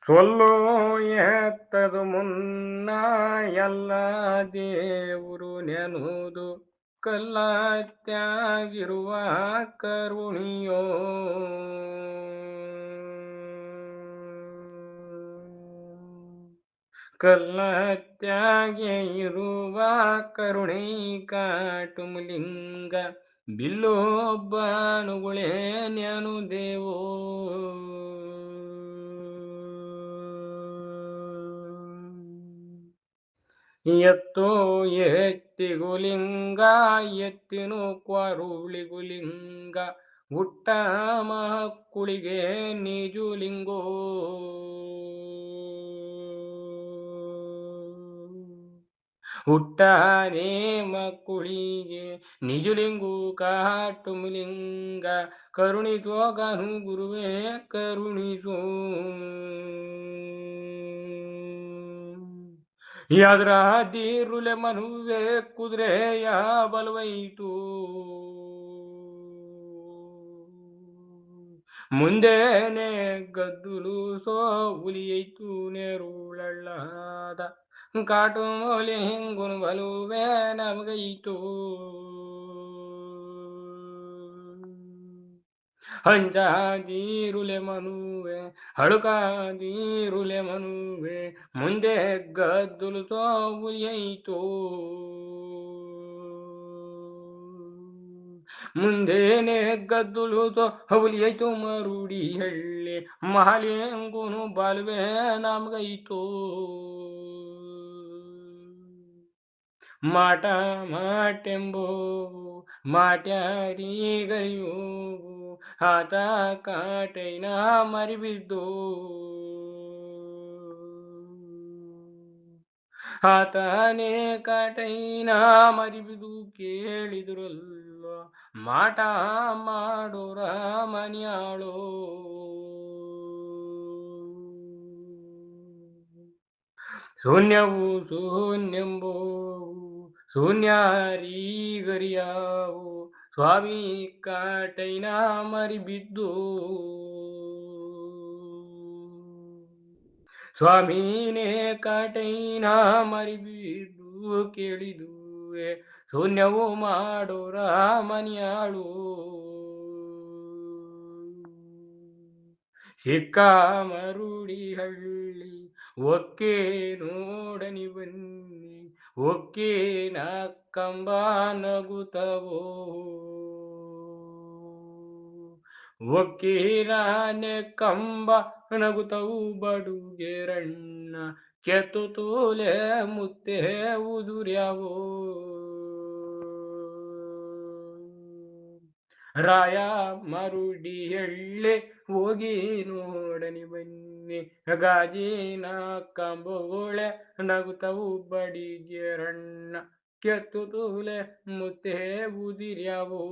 ಸೊಲ್ಲೋ ಎತ್ತದು ಮುನ್ನ ಎಲ್ಲ ದೇವರು ನೆನುವುದು ಕಲ್ಲತ್ಯಾಗಿರುವ ಕರುಣಿಯೋ ಕಲ್ಲತ್ಯಾಗೆ ಇರುವ ಕರುಣೈ ಕಾಟುಮಲಿಂಗ ಬಿಲ್ಲು ಬಾಣುಗಳೇ ನೆನು ದೇವೋ ಎತ್ತೋ ಎತ್ತಿಗುಲಿಂಗ ಎತ್ತಿನು ಕ್ವಾರುಳಿಗುಲಿಂಗ ಹುಟ್ಟ ಮಕ್ಕಳಿಗೆ ನಿಜುಲಿಂಗೋ ಹುಟ್ಟಾನೆ ಮಕ್ಕಳಿಗೆ ನಿಜುಲಿಂಗು ಕಾಟುಮಲಿಂಗ ಕರುಣಿಸೋ ಗನು ಗುರುವೇ ಕರುಣಿಸೋ ಯಾದ್ರಾದಿರುಲೆ ಮನುವೆ ಕುದುರೆಯ ಬಲವೈತು ಮುಂದೇನೆ ಗದ್ದುಲು ಸೋ ಹುಲಿಯೈತು ನೆರುಳಳ್ಳಾದ ಕಾಟು ಮೂಲೆ ಹಿಂಗುನು ಬಲುವೆ ನಮಗೈತು ಹಂಚಾದಿರುಲೆ ಮನುವೆ ಹಳುಕಾದಿರುಲೆ ಮನುವೆ ಮುಂದೆ ಗದ್ದುಲು ಸೋ ಹುಲಿಯೈತು ಮುಂದೇನೆ ಗದ್ದುಲು ಸೋ ಹುಲಿಯೈತು ಮರುಡಿ ಹಳ್ಳಿ ಮಹಾಲಿಂಗುನು ಬಾಲ್ವೆ ನಮಗೈತು ಮಾಟ ಮಾಟೆಂಬೋವು ಮಾಟ್ಯಾರಿಗರಿಯೋವು ಆತ ಕಾಟೈನ ಮರಿಬಿದ್ದು ಆತನೇ ಕಾಟೈನ ಮರಿಬಿದು ಕೇಳಿದ್ರಲ್ಲ ಮಾಟ ಮಾಡೋರ ಮನ್ಯಾಳೋ ಶೂನ್ಯವು ಶೂನ್ಯಂಬೋವು ಶೂನ್ಯಾರಿಗರಿಯಾವು ಸ್ವಾಮಿ ಕಾಟೈನ ಮರಿಬಿದ್ದು ಸ್ವಾಮಿನೇ ಕಾಟೈನ ಮರಿಬಿದ್ದು ಕೇಳಿದುವೆ ಶೂನ್ಯವು ಮಾಡೋರ ಮನ್ಯಾಳು ಸಿಕ್ಕ ಮರುಡಿ ಹಳ್ಳಿ ಒಕ್ಕೆ ನೋಡನಿ ಬನ್ನಿ ಒಕ್ಕೆ ನಕ್ಕಂಬ ನಗುತ್ತವೋ ಒಕ್ಕಿರಾನೆ ಕಂಬ ನಗುತ್ತವು ಬಡುಗೆರಣ್ಣ ಕೆತ್ತು ತೂಲೆ ಮುತ್ತೆ ಉದುರ್ಯಾವೋ ರಾಯ ಮರುಡಿ ಎಳ್ಳೆ ಹೋಗಿ ನೋಡನಿ ಬನ್ನಿ ಗಾಜಿನ ಕಂಬೋಳೆ ನಗುತ್ತವು ಬಡಿಗೆರಣ್ಣ ಕೆತ್ತು ತೂಲೆ ಮುತ್ತೆ ಉದಿರ್ಯಾವೋ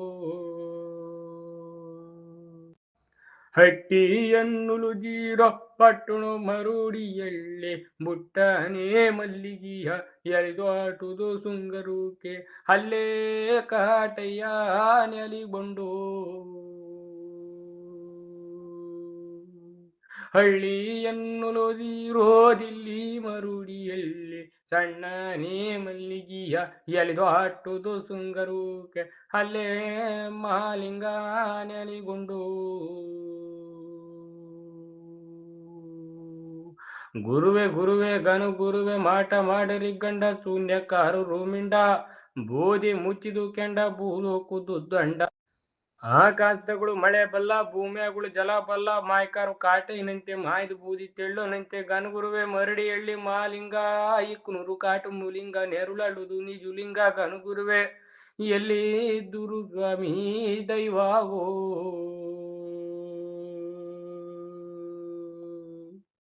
ಹಟ್ಟಿಯನ್ನುಲು ಜೀರೋ ಪಟ್ಟಣು ಮರುಡಿಯಳ್ಳಿ ಬುಟ್ಟನೇ ಮಲ್ಲಿಗಿಯ ಎಳೆದಾಟುದು ಸುಂಗರುಕೆ ಅಲ್ಲೇ ಕಾಟಯ್ಯ ನೆಲಿಗೊಂಡು ಹಳ್ಳಿಯನ್ನುಲು ಜೀರೋದಿಲ್ಲಿ ಮರುಡಿಯಳ್ಳಿ ಸಣ್ಣನೇ ಮಲ್ಲಿಗಿಯ ಎಳೆದಾಟುದು ಸುಂಗರುಕೆ ಅಲ್ಲೇ ಮಹಾಲಿಂಗ ನೆಲಿಗೊಂಡು ಗುರುವೆ ಗುರುವೆ ಗನು ಗುರುವೆ ಮಾಟ ಮಾಡರಿ ಗಂಡ ಶೂನ್ಯಕಾರು ರೂಮಿಂಡ ಬೂದಿ ಮುಚ್ಚಿದು ಕೆಂಡ ಭೂಲೋಕುದು ದಂಡ ಆಕಾಶದಗಳು ಮಳೆ ಬಲ್ಲ ಭೂಮಿಯಾಗಳು ಜಲ ಬಲ್ಲ ಮಾಯ್ಕಾರು ಕಾಟೈನಂತೆ ಮಾಯ್ದು ಬೂದಿ ತೆಳ್ಳೋನಂತೆ ಗನುಗುರುವೆ ಮರಡಿ ಎಳ್ಳಿ ಮಾಲಿಂಗ ಇಕ್ಕುನೂರು ಕಾಟು ಮೂಲಿಂಗ ನೆರುಳಳ್ಳುದು ನಿಜುಲಿಂಗ ಗನುಗುರುವೆ ಎಲ್ಲಿ ದುರು ಸ್ವಾಮಿ ದೈವಾವೋ